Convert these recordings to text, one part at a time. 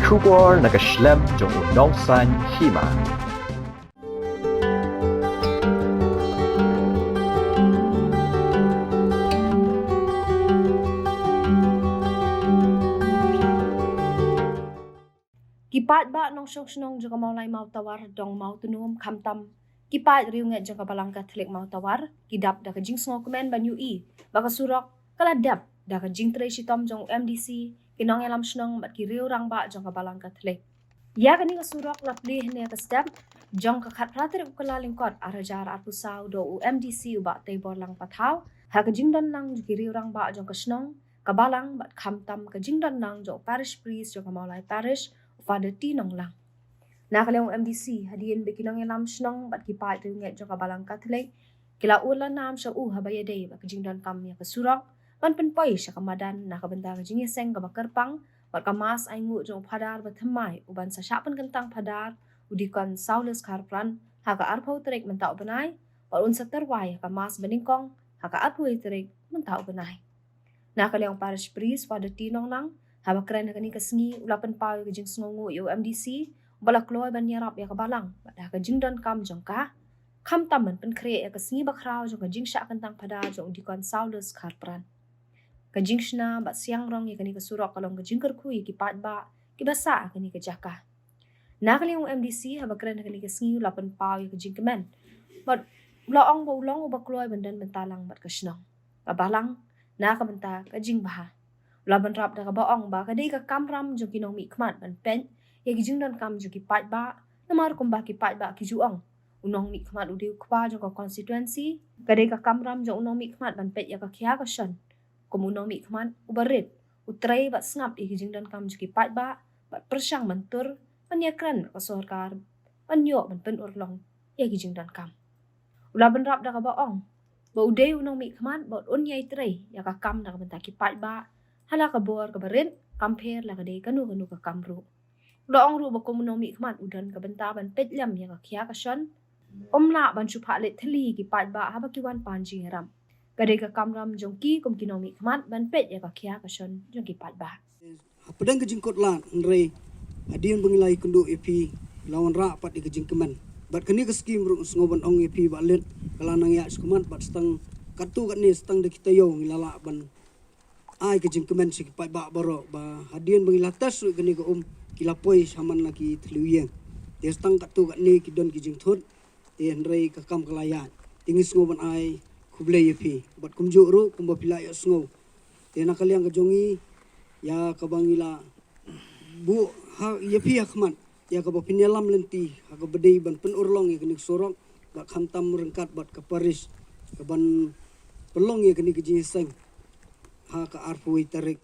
Kubor nakaslem jong unongsan hima. Kipat ba nong syong jong maulay mau tawar dong mau tunum kamtam. Kipat riunget jong kabalang Katolik mau tawar, kidap da kajing sngo komen banyu i, baka surok kaladap da kajing tre sitom jong MDC, kinong elam snong mat kiriu rang ba jong kabalang Katolik. Ya kani kasurok lapli ne kasdap jong kakat prater ukalalingkot arajar arpusau do UMDC uba tebor lang pathaw, ha kajing dan lang kiriu rang ba jong kasnong, kabalang bat kamtam kajing dan lang jong parish priest jong kamaulay parish, Father Tinong lang. Nakalang MDC, hadiin bikinong ilam snong bat kipat ringet jong kabalang Katolik, kila ulan nam siya habayaday bakajing dan kam ya kasurok, panpenpoy siya kamadan nakabenta kajing yaseng kabakarpang, bat kamas ay ngu jong padar batamay, uban sa syapan kentang padar, udikon saules karpran, haka arpaw terik mentau benay, bat unsa terway kamas beningkong, haka arpaw terik mentau benay. Nakalang parish priest, Father Tinong lang, haba keren kani kasngi ulapan paw kajing sngongu yu MDC balak loy ban yarap ya kabalang pada kajing dan kam jong ka kam taman pen kre ya kasngi bakraw jong kajing sya kantang pada jong dikon saules karpran kajing shna bat siang rong ya kani kasurok kalong kajing kerkui kipat ba kibasa kani kajaka nakaling MDC haba keren kani kasngi ulapan paw ya kajing kemen bat laong ba ulong ubak loy bandan bentalang bat kasnong kabalang nakamenta kajing baha laban rap da kabaong ba kadai ka kamram jong kinong mi kmat ban pen ya gijing dan kam jong kipat ba namar kum ba kipat ba kijuang unong mi kmat udiu kwa jong ka constituency kadai ka kamram jong unong mi kmat ban pet ya ka kya ka shan kum unong mi kmat ubarit utrai ba snap ya gijing dan kam jong kipat ba bat persyang mentur panyakran ka sorkar panyo ban pen urlong ya gijing dan kam laban rap da kabaong ba udai unong mi kmat ba unyai trai ya ka kam da ka kipat ba hala ka bor ka barin kamper la ka de kanu ka kamru loong ru ba komunomi kman udan ka bentaban petlam ya ka kya ka shan omla ban chu phale thli ki pat ba ha ba ki wan panji ram ka de ka kamram jong ki kum kinomi kman ban pet ya ka kya ka shan jong ki pat ba pedang kejingkot lan nre adian bangilai kundu epi lawan ra pat di kejingkeman bat kani ka skim ru ngoban ong epi ba let kalanang ya skuman bat stang kartu kat ni stang de kita yo ngilala ban ai kejing kemen si kipat ba baro ba hadian bangilatas ru gani ko kilapoi saman lagi tluyen dia stang katu kat ni kidon kijing thut dia ndrei ka kam kalayan tingis ngoban ai kuble yepi bat kumju ru kumba pila ya sngo dia nakaliang ka jongi ya ka bangila bu ha yepi akman ya ka ba pinyalam lenti ha ka bedei ban pen urlong ya kini sorok ba khamtam rengkat bat ka paris ka ban pelong ya kini kijing seng ha ka arpui tarik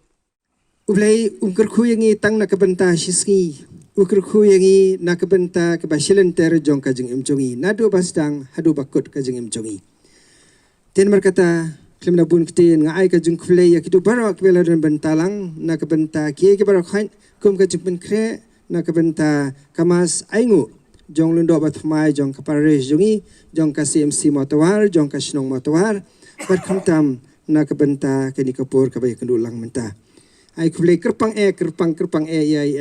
ublai kerkuyangi tang na kabenta shisngi kerkuyangi na kabenta ka basilenter jong kajing imjongi nado basdang hadu bakut kajing imjongi ten markata klimna bun ktin nga ai kajing khlei ya kitu barak bela dan bentalang na kabenta kie ke barak khain kum kajing pen kre na kabenta kamas aingu jong lundo bathmai jong kapare jongi jong ka CMC motawar jong ka snong motawar bat khamtam na kabenta kini kapur kabay kandulang menta ay kublay kerpang e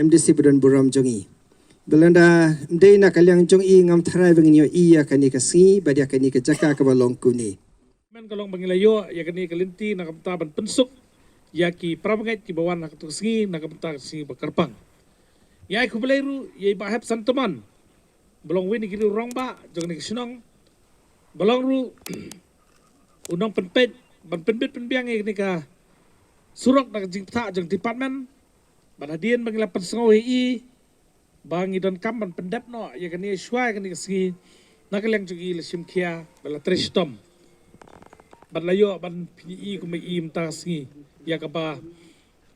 MDC budan buram jongi belanda day na kalyang jongi ngam tharay bangin yo iya kani kasi badia kani ka jaka kabalong kuni men kalong bangilayo ya kani kalinti na kaptaban pensuk ya ki prabangait ki bawan na katusingi na kapta si bakarpang ya kublay ru ya bahap santaman belong wini kiri rong ba jong ni sinong belong ru unong penpet ban penbit penbiang ni ka surok na jing ta jeng department ban hadian bangila pensengau hi bangi don kam ban pendap no ya kani shwai kani kasi nakalang jugi lesim kia bala tristom ban layo ban pi ku mai im ta si ya ka ba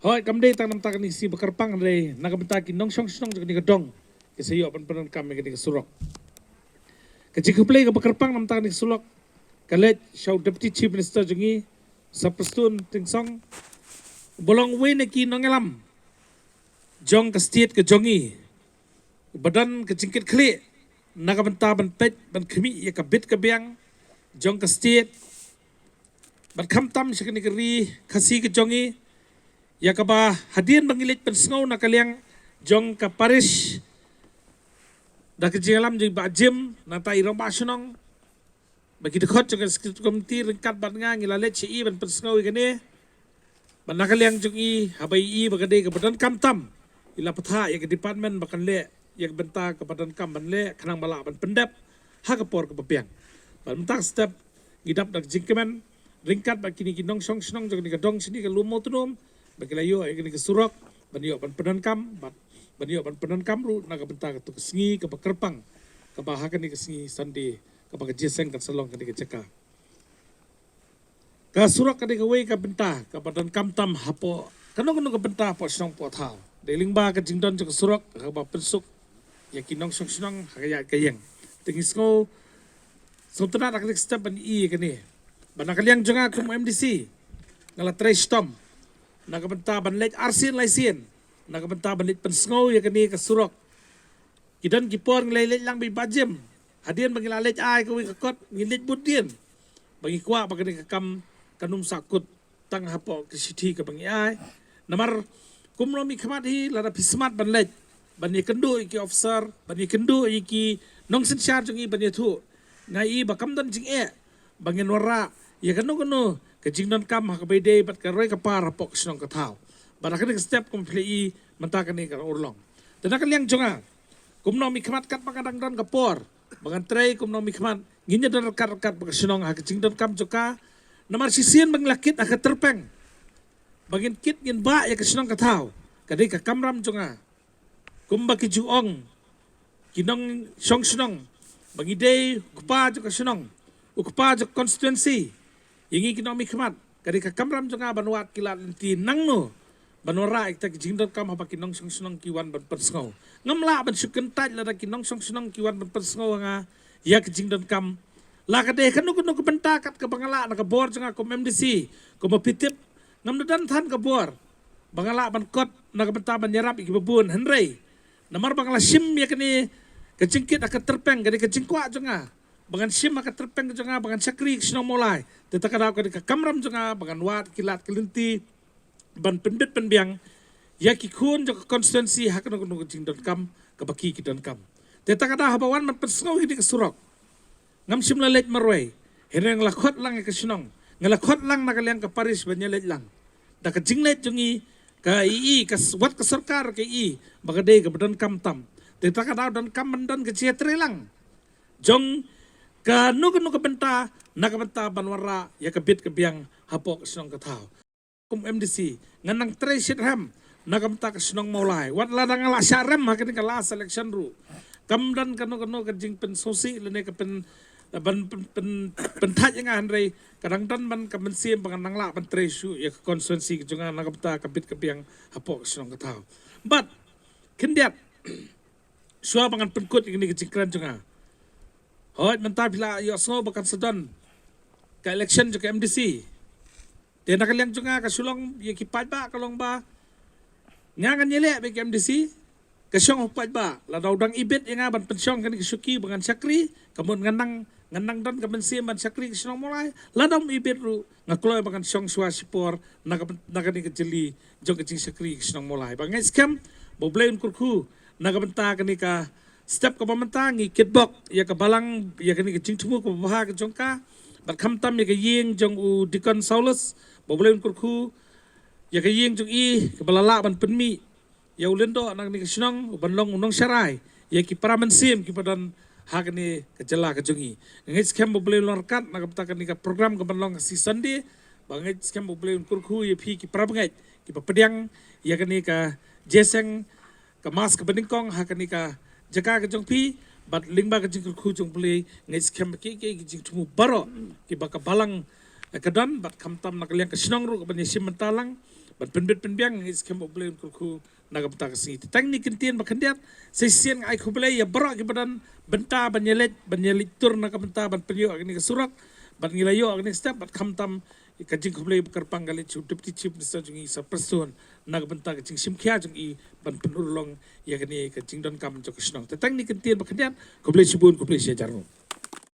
hoi kam dei tang nam ta kani si bakarpang re nakabenta ki nong song song jeng ni kadong kisayo ban penan kam kani surok kajikuplay ka bakarpang nam ta kani surok kalet show deputy chief minister jungi sa pastun tingsong bolong we na ki nongelam jong ka state ka jongi badan ka jingkit khle nakabenta ban pet ban khmi ya ka bit ka biang jong ka state ban khamtam sa kani kari khasi ka jongi ya ka ba hadian bangilit pensngau na kalyang jong ka parish da ke jingalam jing ba jim na ta irong ba sunong bagi dekhot jong komiti ringkat bat nga ngilale chi ban pensngau ikane ban nakaliang jong i habai i bagade ke badan kamtam ila patha ya ke department bakan le ya benta ke badan kam ban le khanang bala ban pendap ha ke por ke bepiang ban mentak step gidap dak jingkemen ringkat bak kini kinong song snong jong ni ke dong sini ke lumo tunum bagi layo ikane ke surok ban yo ban pedan kam bat ban yo ban pedan kam ru na ke benta ke tu sengi ke bakerpang ke bahakan ni ke sengi sandi kapag jeseng kan salong kan ceka ka surak kan wei ka benta ka badan kamtam hapo kanong ka benta po snong po thao deling ba ka jingdon ka surak ka ba pensuk ya kinong song snong hakaya kayeng tingis ko so tana nak step ban i kani banakaliang jonga kum MDC ngala trace tom na ka benta ban late arsin laisien na ka benta ban lit pensngo ya kani ka surak kidan kipor nglailet lang bi bajem hadian bagi lalet ai ko kot ngilit budien bagi kwa bagi kam kanum sakut tang hapo ke sithi ke bagi ai namar kumlo mi khamat hi lada pismat banlet bani kendu iki officer bani kendu iki nong sen char jungi bani thu ngai bakam dan jing e bagi nora ya kanu ke jingdan kam ha ke bede bat ka roi ka par hapo snong ka thau barak ke step complete mentakani ka urlong tenakan yang jonga kumno mi khamat kat pakadang dan kapor bangan tray kum no mikman nginya dan rekat bagasinong ha kecing dan kam joka namar sisian bang lakit ha terpeng bagin kit ngin ba ya kesinong katau kadai ka kamram jonga kum baki juong kinong song sinong bangi day kupa joka sinong ukpa jok constituency ingi kinong mikman kadai ka kamram jonga banwat kilat ti nangno banora ikta kecing dan kam ha kinong song sinong kiwan ban persngau ngamla ban suken taj la kinong song sunong kiwan ban persngo nga ya kecing dan kam la ka de kanu kanu bentakat ke bangala na ka bor janga ko MDC ko mapitip ngam dan than ka bor bangala ban kot na ka benta ban nyarap iki bebun henrei namar bangala sim ya kini kecingkit akan terpeng gadi kecing kwa janga bangan sim akan terpeng janga bangan sakri sinong mulai tetakada ka ka kamram janga bangan wat kilat kelinti ban pendet penbiang ya ki kun jo konstituensi hak no jing don kam ka baki ki don kam te takada habawan man persngo hidi ka surok ngam sim la let marway heneng lakhot lang ka sinong ngalakhot lang nakaliang ka paris banyalet lang da ka jinglet jungi ka ii ka wat ka sarkar ka ii bagade ka badan kam tam te takada don kam mandan ka chetre lang jong ka no ka benta na ka benta banwara ya ka bit ka biang hapok sinong ka tao kum MDC nganang tresit ham nakamta ka sinong maulai wat ladang ala syarem hakin ka la selection ru kamdan kano ka jing pen sosi lene ka pen pentat yang andre kadang dan man ka mensim panganang la pen tresu ya konstituensi junga nakamta ka bit ka biang hapok sinong ka tao but kendiat suwa pangan penkut ini ka jingkran junga hoy menta bila yo so bakan sedon ka election juga MDC dia nakaliang junga ka sulong ya kipat ba kalong ba ngangan nyele be MDC kasyong hupat ba la daudang ibet yang ban pensyong kan kisuki bangan sakri kamun nganang dan kabensi ban sakri kasyong mulai la dam ibet ru ngakloy bangan syong swa sipor nakani kejeli jong kecing sakri kasyong mulai bangai scam boblay kurku nakabenta kani ka step ka pamantangi kitbok ya ka balang ya kani kecing tumu ko baha ka jongka bat khamtam ya ka yeng jong u dikon saulus boblay kurku ya ka yeng jong i ka balala ban penmi ya ulendo anak ni kesinong banlong unong syarai ya ki paramen sim ki padan hak ni kejela ka jongi ngit scam boblay lorkat nak ka ni ka program ka banlong season di bangit scam boblay kurku ya phi ki parabangai ki papediang ya ka ni ka jeseng ka mas ka beningkong hak ni ka jaka ka jong phi bat lingba ka jing kurku jong play ngit scam ki jing tumu baro ki baka balang kadan bat kamtam nak liang kesinong ru ka banyisim mentalang ban penbet penbiang is kem oblem kurku nagapta kasi teknik kentien bakandiat sesien ai kubelai ya barak ki badan benta banyelet tur nagapta ban penyo agni surak ban ngilayo agni step bat kamtam kajing kubelai bakarpang galit chu deputy chief minister jungi sa person nagapta kajing simkhia jungi ban penurlong ya gani kajing don kam jok snong teknik kentien bakandiat kubelai sibun kubelai sejarno